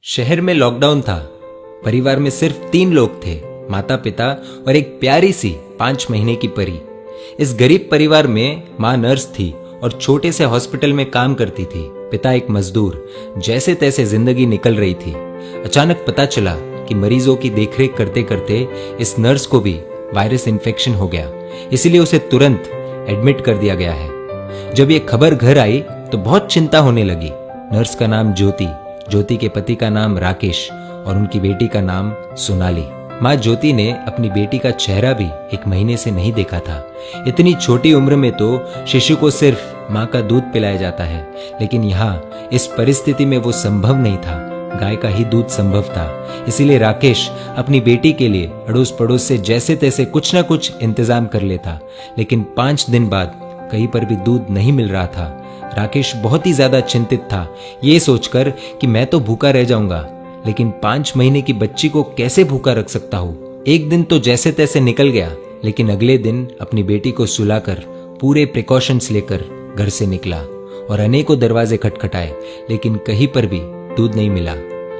शहर में लॉकडाउन था। परिवार में सिर्फ 3 लोग थे, माता पिता और एक प्यारी सी 5 महीने की परी। इस गरीब परिवार में माँ नर्स थी और छोटे से हॉस्पिटल में काम करती थी। पिता एक मजदूर। जैसे तैसे जिंदगी निकल रही थी। अचानक पता चला कि मरीजों की देखरेख करते करते इस नर्स को भी वायरस इन्फेक्शन हो गया, इसीलिए उसे तुरंत एडमिट कर दिया गया है। जब ये खबर घर आई तो बहुत चिंता होने लगी। नर्स का नाम ज्योति, ज्योति के पति का नाम राकेश और उनकी बेटी का नाम सोनाली। माँ ज्योति ने अपनी बेटी का चेहरा भी 1 महीने से नहीं देखा था। इतनी छोटी उम्र में तो शिशु को सिर्फ माँ का दूध पिलाया जाता है, लेकिन यहाँ इस परिस्थिति में वो संभव नहीं था। गाय का ही दूध संभव था। इसीलिए राकेश अपनी बेटी के लिए अड़ोस पड़ोस से जैसे तैसे कुछ ना कुछ इंतजाम कर लेता, लेकिन 5 दिन बाद कहीं पर भी दूध नहीं मिल रहा था। राकेश बहुत ही ज्यादा चिंतित था, ये सोचकर कि मैं तो भूखा रह जाऊंगा, लेकिन 5 महीने की बच्ची को कैसे भूखा रख सकता हूँ। एक दिन तो जैसे तैसे निकल गया, लेकिन अगले दिन अपनी बेटी को सुलाकर पूरे प्रिकॉशंस लेकर घर से निकला और अनेकों दरवाजे खटखटाए, लेकिन कहीं पर भी दूध नहीं मिला।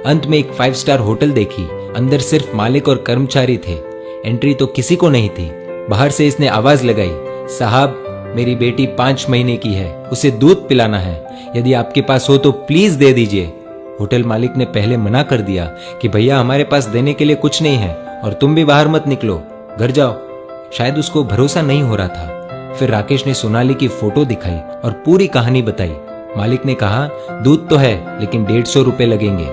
अंत में एक 5 स्टार होटल देखी। अंदर सिर्फ मालिक और कर्मचारी थे। एंट्री तो किसी को नहीं थी। बाहर से इसने आवाज लगाई, साहब मेरी बेटी 5 महीने की है, उसे दूध पिलाना है, यदि आपके पास हो तो प्लीज दे दीजिए। होटल मालिक ने पहले मना कर दिया कि भैया हमारे पास देने के लिए कुछ नहीं है और तुम भी बाहर मत निकलो, घर जाओ। शायद उसको भरोसा नहीं हो रहा था। फिर राकेश ने सोनाली की फोटो दिखाई और पूरी कहानी बताई। मालिक ने कहा दूध तो है, लेकिन 150 रुपए लगेंगे।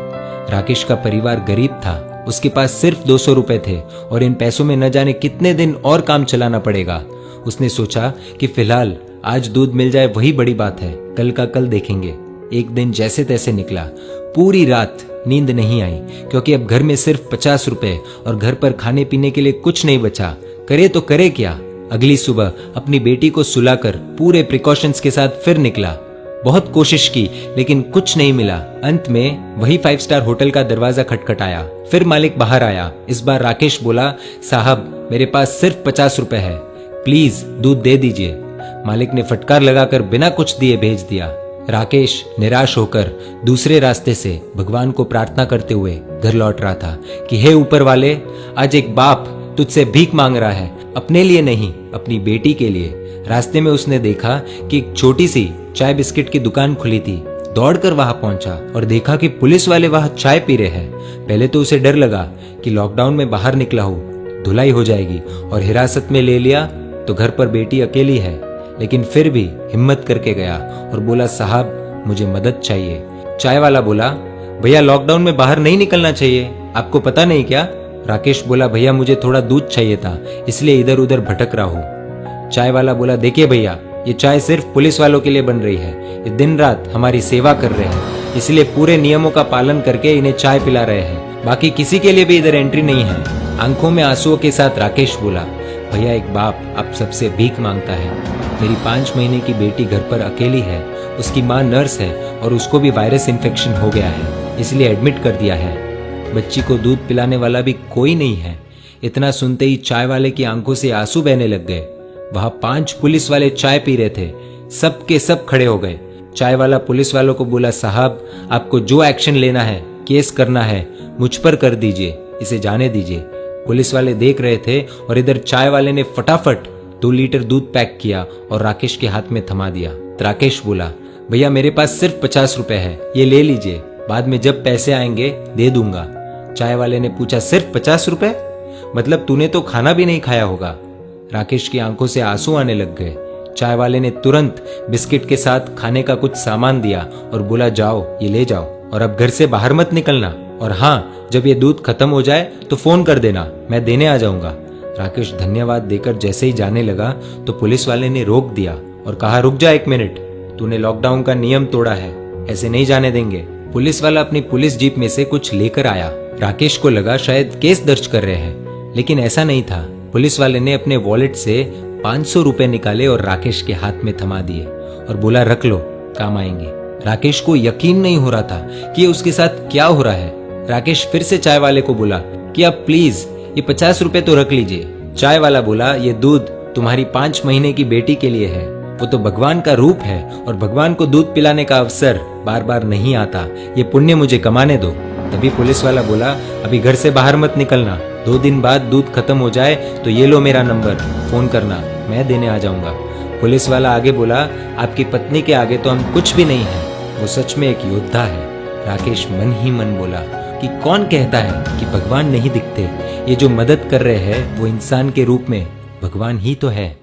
राकेश का परिवार गरीब था, उसके पास सिर्फ 200 रुपए थे और इन पैसों में न जाने कितने दिन और काम चलाना पड़ेगा। उसने सोचा कि फिलहाल आज दूध मिल जाए वही बड़ी बात है, कल का कल देखेंगे। एक दिन जैसे तैसे निकला। पूरी रात नींद नहीं आई, क्योंकि अब घर में सिर्फ 50 रुपए और घर पर खाने पीने के लिए कुछ नहीं बचा। करे तो करे क्या। अगली सुबह अपनी बेटी को सुलाकर पूरे प्रिकॉशंस के साथ फिर निकला। बहुत कोशिश की, लेकिन कुछ नहीं मिला। अंत में वही 5 स्टार होटल का दरवाजा खटखटाया। फिर मालिक बाहर आया। इस बार राकेश बोला, साहब मेरे पास सिर्फ 50 रुपए है, प्लीज दूध दे दीजिए। मालिक ने फटकार लगाकर बिना कुछ दिए भेज दिया। राकेश निराश होकर दूसरे रास्ते से भगवान को प्रार्थना करते हुए घर लौट रहा था कि हे ऊपर वाले, आज एक बाप तुझसे भीख मांग रहा है, अपने लिए नहीं अपनी बेटी के लिए। रास्ते में उसने देखा कि एक छोटी सी चाय बिस्किट की दुकान खुली थी। दौड़कर वहां पहुंचा और देखा कि पुलिस वाले वहां चाय पी रहे हैं। पहले तो उसे डर लगा कि लॉकडाउन में बाहर निकला हूं, धुलाई हो जाएगी, और हिरासत में ले लिया तो घर पर बेटी अकेली है। लेकिन फिर भी हिम्मत करके गया और बोला, साहब मुझे मदद चाहिए। चाय वाला बोला, भैया लॉकडाउन में बाहर नहीं निकलना चाहिए, आपको पता नहीं क्या। राकेश बोला, भैया मुझे थोड़ा दूध चाहिए था, इसलिए इधर उधर भटक रहा हूँ। चाय वाला बोला, देखिए भैया, ये चाय सिर्फ पुलिस वालों के लिए बन रही है, ये दिन रात हमारी सेवा कर रहे हैं, इसलिए पूरे नियमों का पालन करके इन्हें चाय पिला रहे हैं, बाकी किसी के लिए भी इधर एंट्री नहीं है। आंखों में आंसुओं के साथ राकेश बोला, भैया एक बाप आप सबसे भीख मांगता है। मेरी 5 महीने की बेटी घर पर अकेली है, उसकी माँ नर्स है और उसको भी वायरस इन्फेक्शन हो गया है, इसलिए एडमिट कर दिया है। बच्ची को दूध पिलाने वाला भी कोई नहीं है। इतना सुनते ही चाय वाले की आंखों से आंसू बहने लग गए। वहां 5 पुलिस वाले चाय पी रहे थे। सब के सब खड़े हो गए। चाय वाला पुलिस वालों को बोला, साहब आपको जो एक्शन लेना है, केस करना है, मुझ पर कर दीजिए, इसे जाने दीजिए। पुलिस वाले देख रहे थे और इधर चाय वाले ने फटाफट 2 लीटर दूध पैक किया और राकेश के हाथ में थमा दिया। राकेश बोला, भैया मेरे पास सिर्फ 50 रुपए है, ये ले लीजिए, बाद में जब पैसे आएंगे दे दूंगा। चाय वाले ने पूछा, सिर्फ 50 रुपए? मतलब तूने तो खाना भी नहीं खाया होगा। राकेश की आंखों से आंसू आने लग गए। चाय वाले ने तुरंत बिस्किट के साथ खाने का कुछ सामान दिया और बोला, जाओ ये ले जाओ और अब घर से बाहर मत निकलना, और हाँ जब ये दूध खत्म हो जाए तो फोन कर देना, मैं देने आ जाऊंगा। राकेश धन्यवाद देकर जैसे ही जाने लगा तो पुलिस वाले ने रोक दिया और कहा, रुक जा 1 मिनट, तूने लॉकडाउन का नियम तोड़ा है, ऐसे नहीं जाने देंगे। पुलिस वाला अपनी पुलिस जीप में से कुछ लेकर आया। राकेश को लगा शायद केस दर्ज कर रहे हैं, लेकिन ऐसा नहीं था। पुलिस वाले ने अपने वॉलेट से 500 रुपए निकाले और राकेश के हाथ में थमा दिए और बोला, रख लो, काम आएंगे। राकेश को यकीन नहीं हो रहा था कि उसके साथ क्या हो रहा है। राकेश फिर से चाय वाले को बोला कि आप प्लीज ये 50 रुपए तो रख लीजिए। चाय वाला बोला, ये दूध तुम्हारी 5 महीने की बेटी के लिए है, वो तो भगवान का रूप है और भगवान को दूध पिलाने का अवसर बार बार नहीं आता, ये पुण्य मुझे कमाने दो। तभी पुलिस वाला बोला, अभी घर से बाहर मत निकलना, 2 दिन बाद दूध खत्म हो जाए तो ये लो मेरा नंबर, फोन करना, मैं देने आ जाऊंगा। पुलिस वाला आगे बोला, आपकी पत्नी के आगे तो हम कुछ भी नहीं है, वो सच में एक योद्धा है। राकेश मन ही मन बोला कि कौन कहता है कि भगवान नहीं दिखते, ये जो मदद कर रहे हैं वो इंसान के रूप में भगवान ही तो है।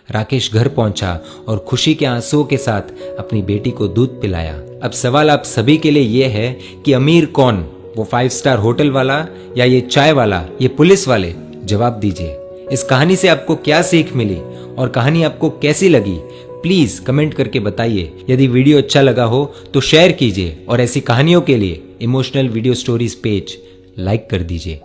राकेश घर पहुंचा और खुशी के आंसुओं के साथ अपनी बेटी को दूध पिलाया। अब सवाल आप सभी के लिए ये है कि अमीर कौन, वो 5 स्टार होटल वाला या ये चाय वाला, ये पुलिस वाले? जवाब दीजिए। इस कहानी से आपको क्या सीख मिली और कहानी आपको कैसी लगी, प्लीज कमेंट करके बताइए। यदि वीडियो अच्छा लगा हो तो शेयर कीजिए और ऐसी कहानियों के लिए emotional video stories page like कर दीजिए।